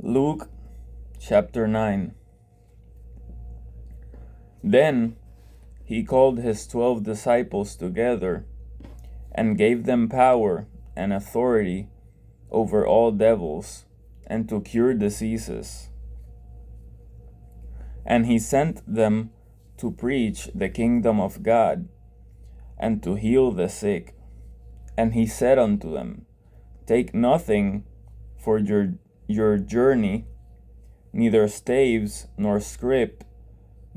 Luke chapter 9. Then he called his 12 disciples together and gave them power and authority over all devils and to cure diseases. And he sent them to preach the kingdom of God and to heal the sick. And he said unto them, Take nothing for your journey, neither staves nor scrip,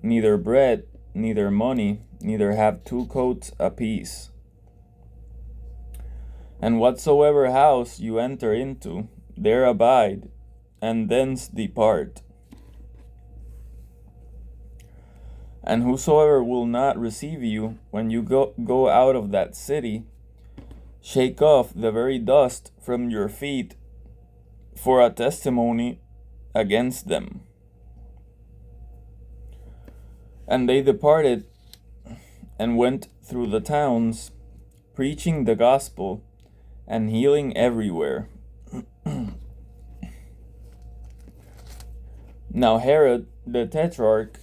neither bread, neither money, neither have 2 coats apiece. And whatsoever house you enter into, there abide, and thence depart. And whosoever will not receive you when you go out of that city, shake off the very dust from your feet for a testimony against them. And they departed and went through the towns, preaching the gospel and healing everywhere. Now Herod the Tetrarch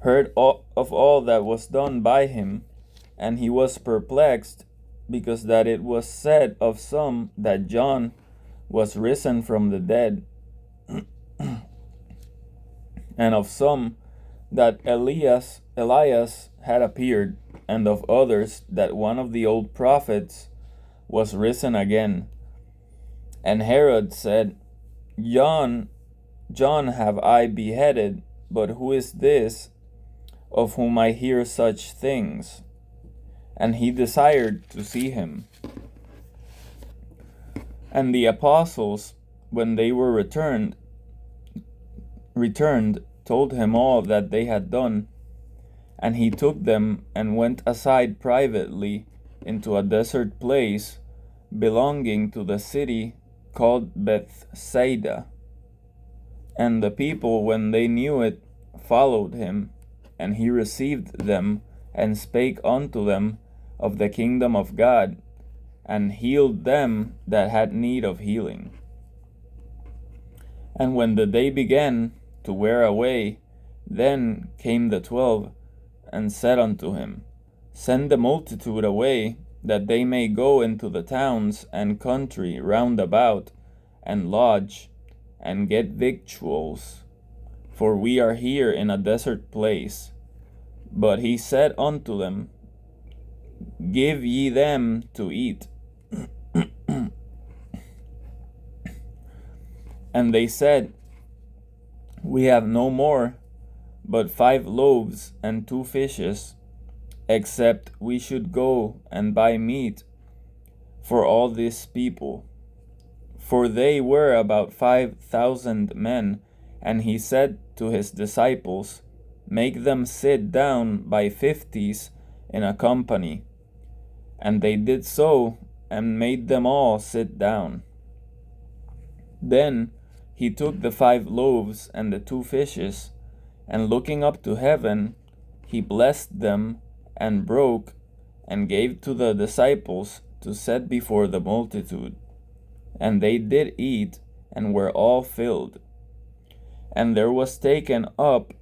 heard of all that was done by him, and he was perplexed, because that it was said of some that John was risen from the dead, and of some that Elias had appeared, and of others that one of the old prophets was risen again. And Herod said, John have I beheaded, but who is this of whom I hear such things? And he desired to see him. And the apostles, when they were returned, told him all that they had done. And he took them and went aside privately into a desert place belonging to the city called Bethsaida. And the people, when they knew it, followed him, and he received them and spake unto them of the kingdom of God, and healed them that had need of healing. And when the day began to wear away, then came the 12, and said unto him, Send the multitude away, that they may go into the towns and country round about, and lodge, and get victuals, for we are here in a desert place. But he said unto them, Give ye them to eat. And they said, We have no more but 5 loaves and 2 fishes, except we should go and buy meat for all this people. For they were about 5,000 men. And he said to his disciples, Make them sit down by 50s in a company. And they did so, and made them all sit down. Then he took the 5 loaves and the 2 fishes, and looking up to heaven, he blessed them, and broke, and gave to the disciples to set before the multitude. And they did eat, and were all filled. And there was taken up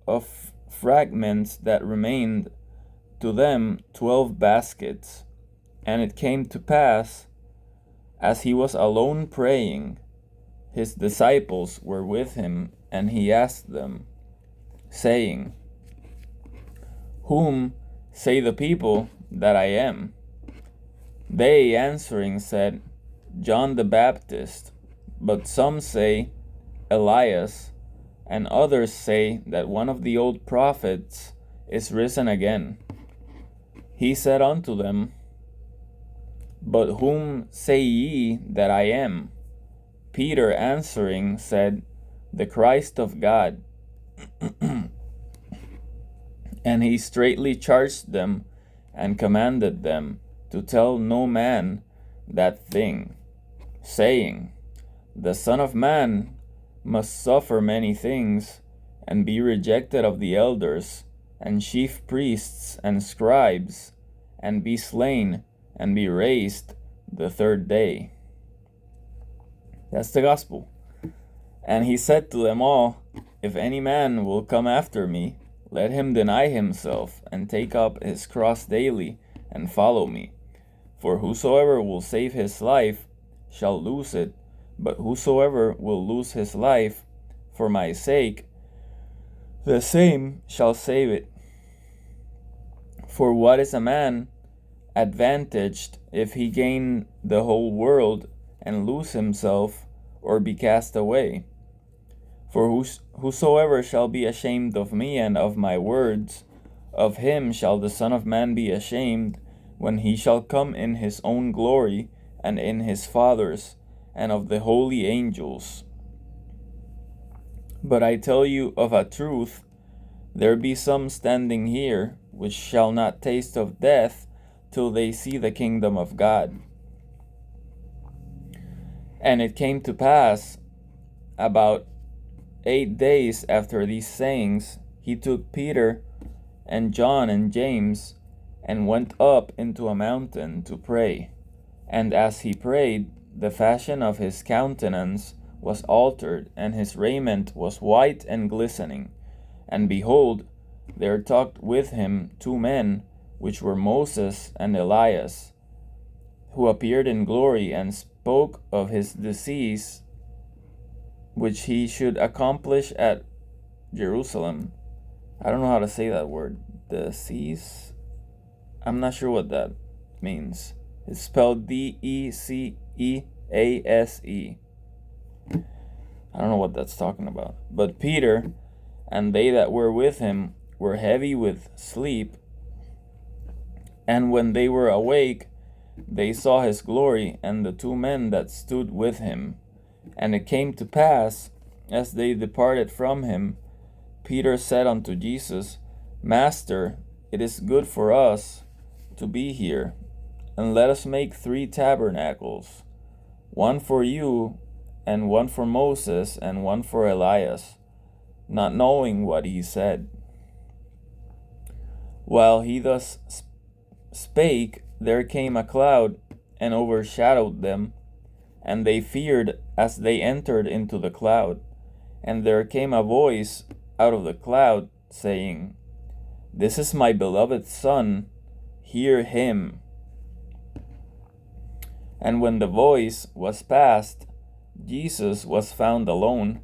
of fragments that remained to them 12 baskets. And it came to pass, as he was alone praying, his disciples were with him, and he asked them, saying, Whom say the people that I am? They answering said, John the Baptist, but some say Elias, and others say that one of the old prophets is risen again. He said unto them, But whom say ye that I am? Peter answering said, The Christ of God. And he straitly charged them, and commanded them to tell no man that thing, saying, The Son of Man must suffer many things, and be rejected of the elders, and chief priests, and scribes, and be slain, and be raised the 3rd day. That's the gospel. And he said to them all, If any man will come after me, let him deny himself, and take up his cross daily, and follow me. For whosoever will save his life shall lose it, but whosoever will lose his life for my sake, the same shall save it. For what is a man advantaged if he gain the whole world and lose himself, or be cast away? For whosoever shall be ashamed of me and of my words, of him shall the Son of Man be ashamed, when he shall come in his own glory, and in his Father's, and of the holy angels. But I tell you of a truth, there be some standing here, which shall not taste of death, till they see the kingdom of God. And it came to pass, about 8 days after these sayings, he took Peter and John and James, and went up into a mountain to pray. And as he prayed, the fashion of his countenance was altered, and his raiment was white and glistening. And behold, there talked with him 2 men, which were Moses and Elias, who appeared in glory, and spoke of his decease, which he should accomplish at Jerusalem. I don't know how to say that word. Decease? I'm not sure what that means. It's spelled Decease. I don't know what that's talking about. But Peter and they that were with him were heavy with sleep, and when they were awake, they saw his glory, and the 2 men that stood with him. And it came to pass, as they departed from him, Peter said unto Jesus, Master, it is good for us to be here, and let us make 3 tabernacles, one for you, and one for Moses, and one for Elias, not knowing what he said. While he thus spake, there came a cloud, and overshadowed them, and they feared as they entered into the cloud. And there came a voice out of the cloud, saying, This is my beloved Son, hear him. And when the voice was past, Jesus was found alone,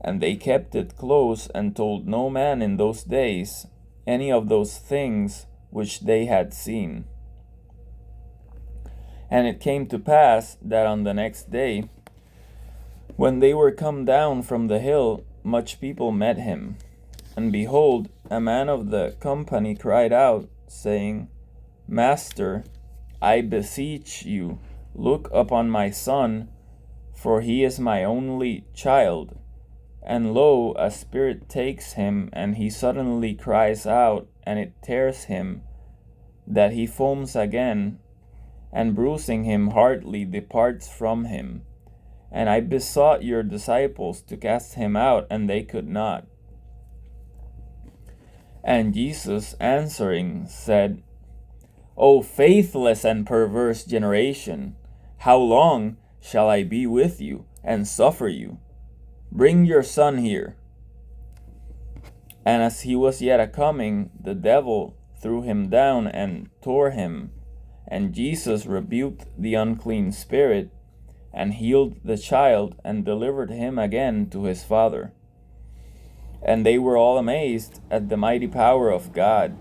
and they kept it close, and told no man in those days any of those things which they had seen. And it came to pass that on the next day, when they were come down from the hill, much people met him. And behold, a man of the company cried out, saying, Master, I beseech you, look upon my son, for he is my only child. And lo, a spirit takes him, and he suddenly cries out, and it tears him, that he foams again, and bruising him hardly departs from him. And I besought your disciples to cast him out, and they could not. And Jesus answering said, O faithless and perverse generation, how long shall I be with you, and suffer you? Bring your son here. And as he was yet a-coming, the devil threw him down, and tore him. And Jesus rebuked the unclean spirit, and healed the child, and delivered him again to his father. And they were all amazed at the mighty power of God.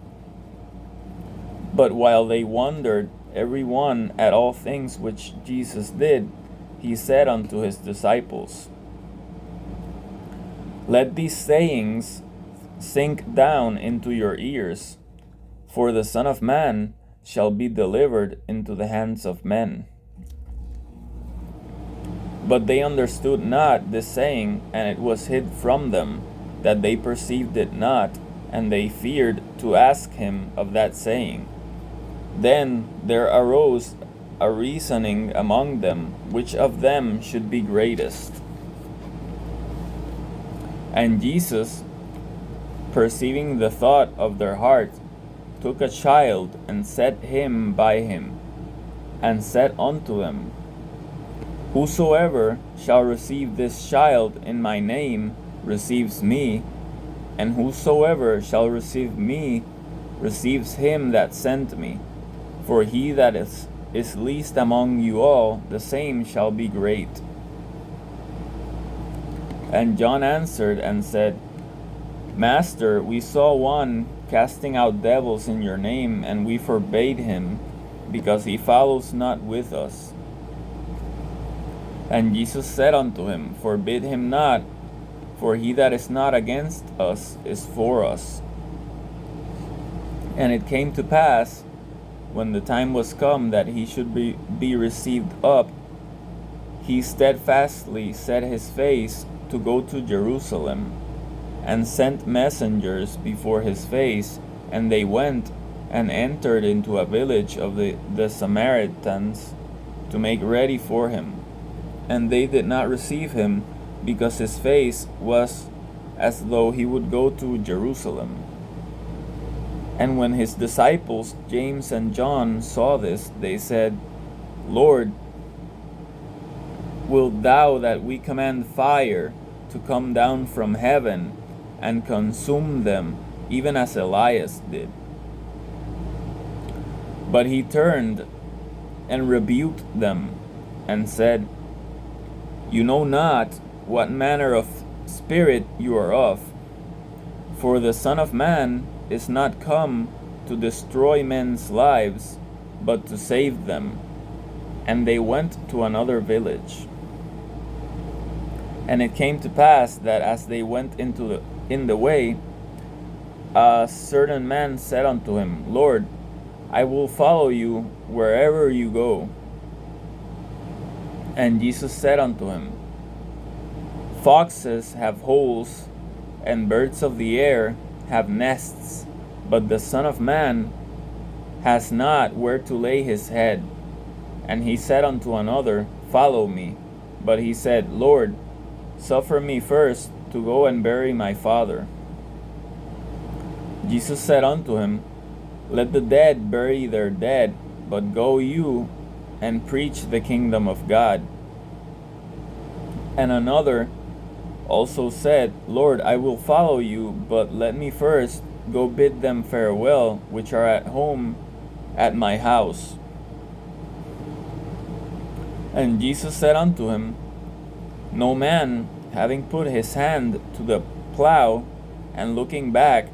But while they wondered every one at all things which Jesus did, he said unto his disciples, Let these sayings sink down into your ears, for the Son of Man shall be delivered into the hands of men. But they understood not this saying, and it was hid from them, that they perceived it not, and they feared to ask him of that saying. Then there arose a reasoning among them, which of them should be greatest. And Jesus, perceiving the thought of their heart, took a child, and set him by him, and said unto them, Whosoever shall receive this child in my name receives me, and whosoever shall receive me receives him that sent me. For he that is least among you all, the same shall be great. And John answered and said, Master, we saw one casting out devils in your name, and we forbade him, because he follows not with us. And Jesus said unto him, Forbid him not, for he that is not against us is for us. And it came to pass, when the time was come that he should be received up, he steadfastly set his face to go to Jerusalem, and sent messengers before his face, and they went and entered into a village of the Samaritans to make ready for him. And they did not receive him, because his face was as though he would go to Jerusalem. And when his disciples James and John saw this, they said, Lord, wilt thou that we command fire to come down from heaven and consume them, even as Elias did? But he turned and rebuked them, and said, You know not what manner of spirit you are of, for the Son of Man is not come to destroy men's lives, but to save them. And they went to another village. And it came to pass that as they went in the way, a certain man said unto him, Lord, I will follow you wherever you go. And Jesus said unto him, Foxes have holes, and birds of the air have nests, but the Son of Man has not where to lay his head. And he said unto another, Follow me. But he said, Lord, suffer me first to go and bury my father. Jesus said unto him, Let the dead bury their dead, but go you and preach the kingdom of God. And another also said, Lord, I will follow you, but let me first go bid them farewell, which are at home at my house. And Jesus said unto him, No man, having put his hand to the plow, and looking back,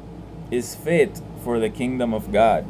is fit for the kingdom of God.